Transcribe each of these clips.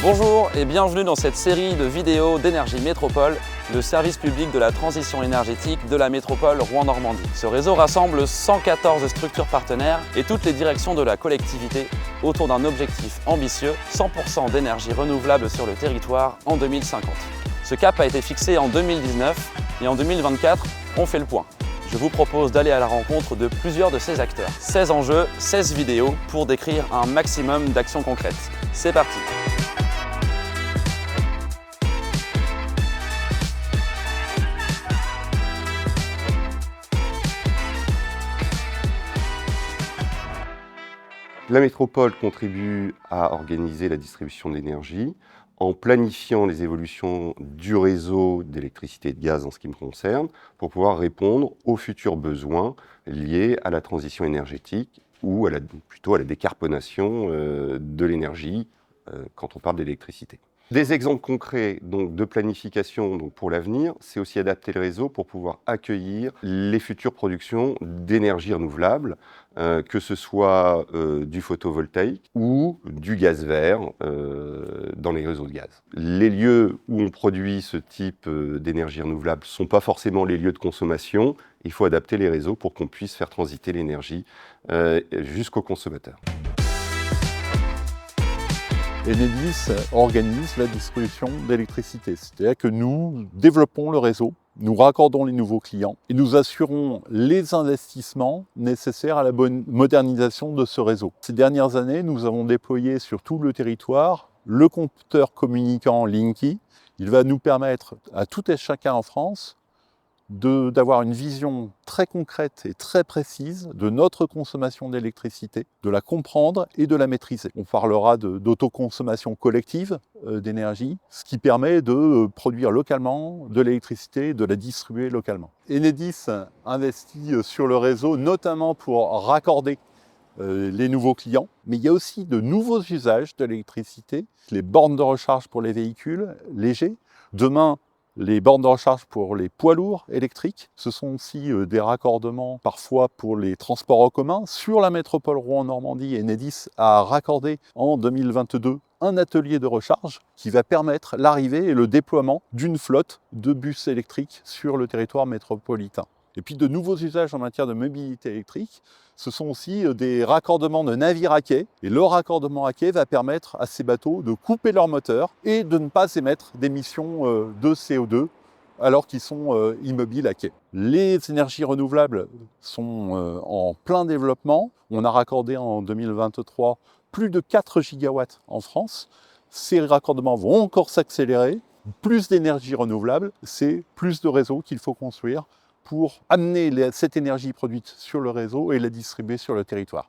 Bonjour et bienvenue dans cette série de vidéos d'Énergie Métropole, le service public de la transition énergétique de la métropole Rouen-Normandie. Ce réseau rassemble 114 structures partenaires et toutes les directions de la collectivité autour d'un objectif ambitieux, 100% d'énergie renouvelable sur le territoire en 2050. Ce cap a été fixé en 2019 et en 2024, on fait le point. Je vous propose d'aller à la rencontre de plusieurs de ces acteurs. 16 enjeux, 16 vidéos pour décrire un maximum d'actions concrètes. C'est parti! La métropole contribue à organiser la distribution de l'énergie en planifiant les évolutions du réseau d'électricité et de gaz en ce qui me concerne, pour pouvoir répondre aux futurs besoins liés à la transition énergétique ou plutôt à la décarbonation de l'énergie quand on parle d'électricité. Des exemples concrets donc, de planification pour l'avenir, c'est aussi adapter le réseau pour pouvoir accueillir les futures productions d'énergie renouvelable, que ce soit du photovoltaïque ou du gaz vert dans les réseaux de gaz. Les lieux où on produit ce type d'énergie renouvelable ne sont pas forcément les lieux de consommation. Il faut adapter les réseaux pour qu'on puisse faire transiter l'énergie jusqu'au consommateur. Enedis organise la distribution d'électricité, c'est-à-dire que nous développons le réseau, nous raccordons les nouveaux clients et nous assurons les investissements nécessaires à la bonne modernisation de ce réseau. Ces dernières années, nous avons déployé sur tout le territoire le compteur communicant Linky. Il va nous permettre à tout et chacun en France d'avoir une vision très concrète et très précise de notre consommation d'électricité, de la comprendre et de la maîtriser. On parlera d'autoconsommation collective d'énergie, ce qui permet de produire localement de l'électricité et de la distribuer localement. Enedis investit sur le réseau notamment pour raccorder les nouveaux clients, mais il y a aussi de nouveaux usages de l'électricité, les bornes de recharge pour les véhicules légers. Demain, les bornes de recharge pour les poids lourds électriques, ce sont aussi des raccordements parfois pour les transports en commun. Sur la métropole Rouen-Normandie, Enedis a raccordé en 2022 un atelier de recharge qui va permettre l'arrivée et le déploiement d'une flotte de bus électriques sur le territoire métropolitain. Et puis de nouveaux usages en matière de mobilité électrique, ce sont aussi des raccordements de navires à quai. Et le raccordement à quai va permettre à ces bateaux de couper leur moteur et de ne pas émettre d'émissions de CO2 alors qu'ils sont immobiles à quai. Les énergies renouvelables sont en plein développement. On a raccordé en 2023 plus de 4 gigawatts en France. Ces raccordements vont encore s'accélérer. Plus d'énergie renouvelable, c'est plus de réseaux qu'il faut construire pour amener cette énergie produite sur le réseau et la distribuer sur le territoire.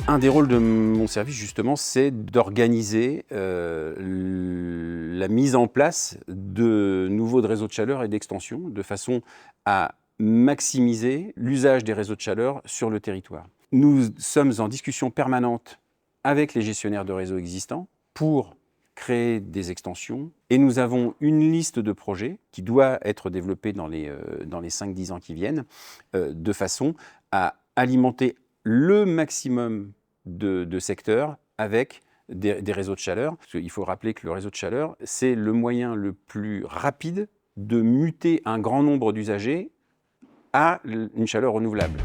Un des rôles de mon service, justement, c'est d'organiser la mise en place de nouveaux réseaux de chaleur et d'extension, de façon à maximiser l'usage des réseaux de chaleur sur le territoire. Nous sommes en discussion permanente avec les gestionnaires de réseaux existants pour créer des extensions, et nous avons une liste de projets qui doit être développée dans les 5-10 ans qui viennent, de façon à alimenter le maximum de secteurs avec des réseaux de chaleur. Parce qu'il faut rappeler que le réseau de chaleur, c'est le moyen le plus rapide de muter un grand nombre d'usagers à une chaleur renouvelable.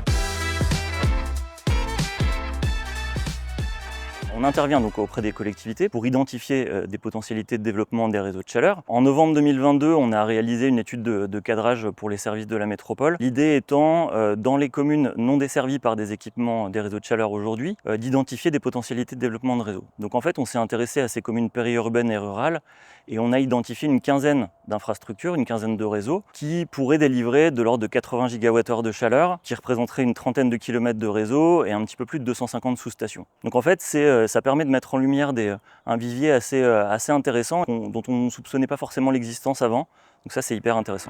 On intervient donc auprès des collectivités pour identifier des potentialités de développement des réseaux de chaleur. En novembre 2022, on a réalisé une étude de cadrage pour les services de la métropole. L'idée étant, dans les communes non desservies par des équipements des réseaux de chaleur aujourd'hui, d'identifier des potentialités de développement de réseau. Donc en fait, on s'est intéressé à ces communes périurbaines et rurales et on a identifié une quinzaine d'infrastructures, une quinzaine de réseaux qui pourraient délivrer de l'ordre de 80 gigawattheures de chaleur, qui représenterait une trentaine de kilomètres de réseau et un petit peu plus de 250 sous-stations. Donc en fait, ça permet de mettre en lumière un vivier assez intéressant dont on ne soupçonnait pas forcément l'existence avant. Donc ça, c'est hyper intéressant.